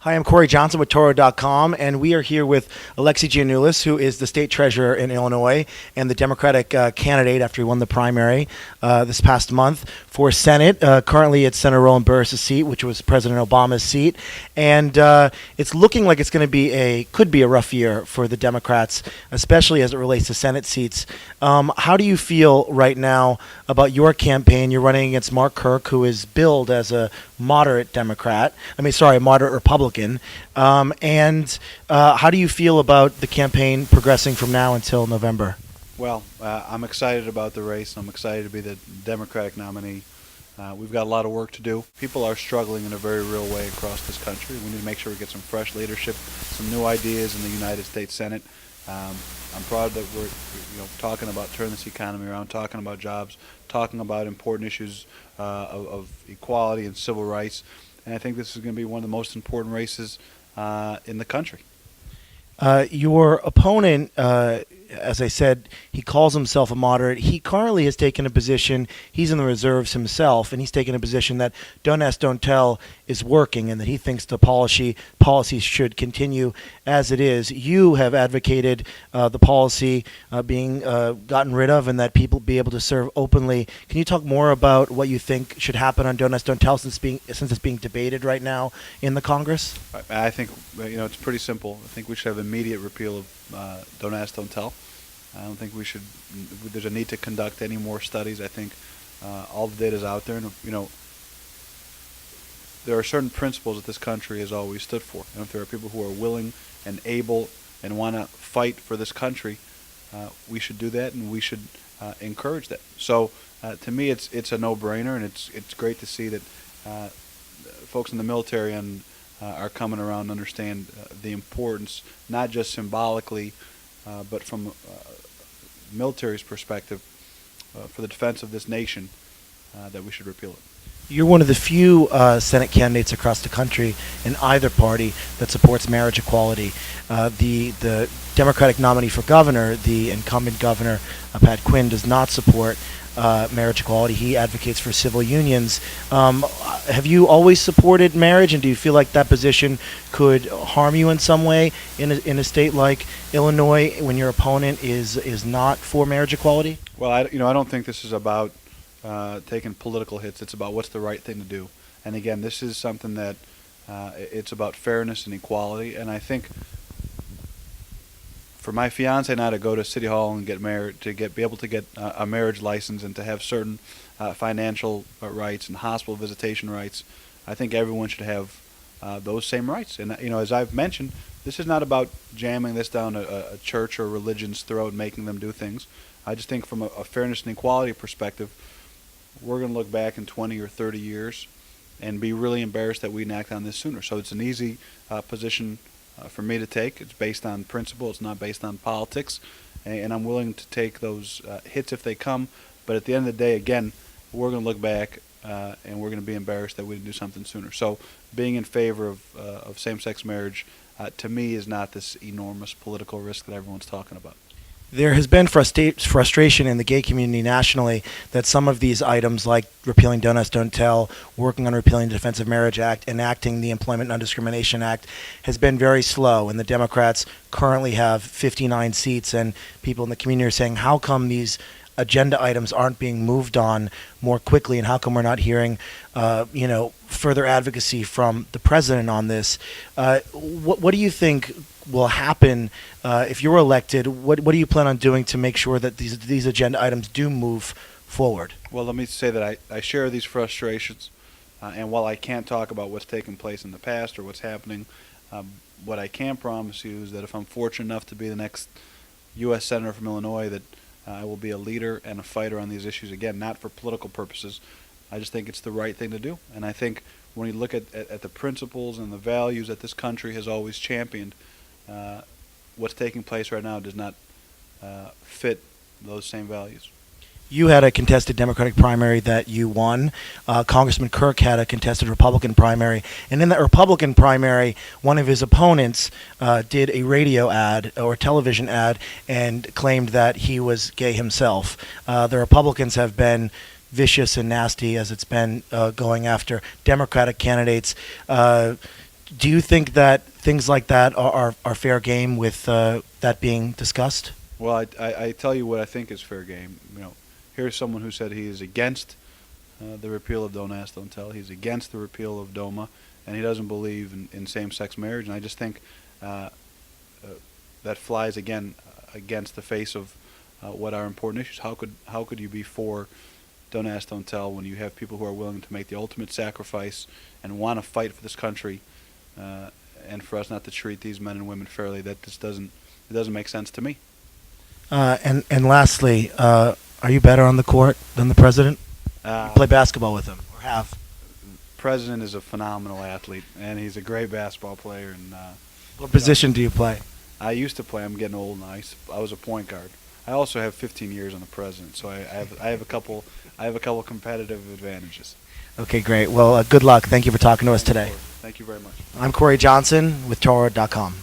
Hi, I'm Corey Johnson with Towleroad.com, and we are here with Alexi Giannoulias, who is the state treasurer in Illinois and the Democratic candidate after he won the primary this past month for Senate. Currently, it's Senator Roland Burris' seat, which was President Obama's seat, and it's looking like it's going to be could be a rough year for the Democrats, especially as it relates to Senate seats. How do you feel right now about your campaign? You're running against Mark Kirk, who is billed as a moderate Democrat. Moderate Republican. And how do you feel about the campaign progressing from now until November? Well, I'm excited about the race. I'm excited to be the Democratic nominee. We've got a lot of work to do. People are struggling in a very real way across this country. We need to make sure we get some fresh leadership, some new ideas in the United States Senate. I'm proud that we're talking about turning this economy around, talking about jobs, talking about important issues of equality and civil rights. And I think this is going to be one of the most important races in the country. Your opponent, as I said, he calls himself a moderate. He currently has taken a position, he's in the reserves himself, and he's taken a position that don't ask, don't tell is working, and that he thinks the policies should continue as it is. You have advocated the policy being gotten rid of and that people be able to serve openly. Can you talk more about what you think should happen on don't ask, don't tell since it's being debated right now in the Congress? I think it's pretty simple. I think we should have immediate repeal of don't ask, don't tell. I don't think there's a need to conduct any more studies. I think all the data is out there, and there are certain principles that this country has always stood for. And if there are people who are willing and able and want to fight for this country, we should do that, and we should encourage that. So to me, it's a no-brainer, and it's great to see that folks in the military are coming around and understand the importance, not just symbolically, but from military's perspective, for the defense of this nation, that we should repeal it. You're one of the few Senate candidates across the country in either party that supports marriage equality. The Democratic nominee for governor, the incumbent governor, Pat Quinn, does not support marriage equality. He advocates for civil unions. Have you always supported marriage, and do you feel like that position could harm you in some way in a state like Illinois when your opponent is not for marriage equality? Well, I don't think this is about taking political hits. It's about what's the right thing to do. And again, this is something that it's about fairness and equality. And I think for my fiance and I to go to City Hall and get married, be able to get a marriage license, and to have certain financial rights and hospital visitation rights, I think everyone should have those same rights. And as I've mentioned, this is not about jamming this down a church or religion's throat and making them do things. I just think from a fairness and equality perspective, we're going to look back in 20 or 30 years and be really embarrassed that we didn't act on this sooner. So it's an easy position for me to take. It's based on principle. It's not based on politics. And I'm willing to take those hits if they come. But at the end of the day, again, we're going to look back and we're going to be embarrassed that we didn't do something sooner. So being in favor of same-sex marriage, to me, is not this enormous political risk that everyone's talking about. There has been frustration in the gay community nationally that some of these items, like repealing Don't Ask, Don't Tell, working on repealing the Defense of Marriage Act, enacting the Employment Non-Discrimination Act, has been very slow. And the Democrats currently have 59 seats, and people in the community are saying, how come these agenda items aren't being moved on more quickly, and how come we're not hearing further advocacy from the president on this? What do you think will happen if you're elected? What do you plan on doing to make sure that these agenda items do move forward? Well, let me say that I share these frustrations, and while I can't talk about what's taken place in the past or what's happening, what I can promise you is that if I'm fortunate enough to be the next U.S. Senator from Illinois, that I will be a leader and a fighter on these issues. Again, not for political purposes. I just think it's the right thing to do. And I think when you look at the principles and the values that this country has always championed, what's taking place right now does not fit those same values. You had a contested Democratic primary that you won. Congressman Kirk had a contested Republican primary. And in that Republican primary, one of his opponents did a radio ad or television ad and claimed that he was gay himself. The Republicans have been vicious and nasty as it's been going after Democratic candidates. Do you think that things like that are fair game with that being discussed? Well, I tell you what I think is fair game. Here's someone who said he is against the repeal of Don't Ask, Don't Tell. He's against the repeal of DOMA, and he doesn't believe in same-sex marriage. And I just think that flies again against the face of what are important issues. How could you be for Don't Ask, Don't Tell when you have people who are willing to make the ultimate sacrifice and want to fight for this country, and for us not to treat these men and women fairly? That just doesn't make sense to me. And lastly, are you better on the court than the president? You play basketball with him, or have? President is a phenomenal athlete, and he's a great basketball player. And What position do you play? I used to play. I'm getting old now. I was a point guard. I also have 15 years on the president, so I have a couple competitive advantages. Okay, great. Well, good luck. Thank you for talking to us today. Thank you very much. I'm Corey Johnson with Towleroad.com.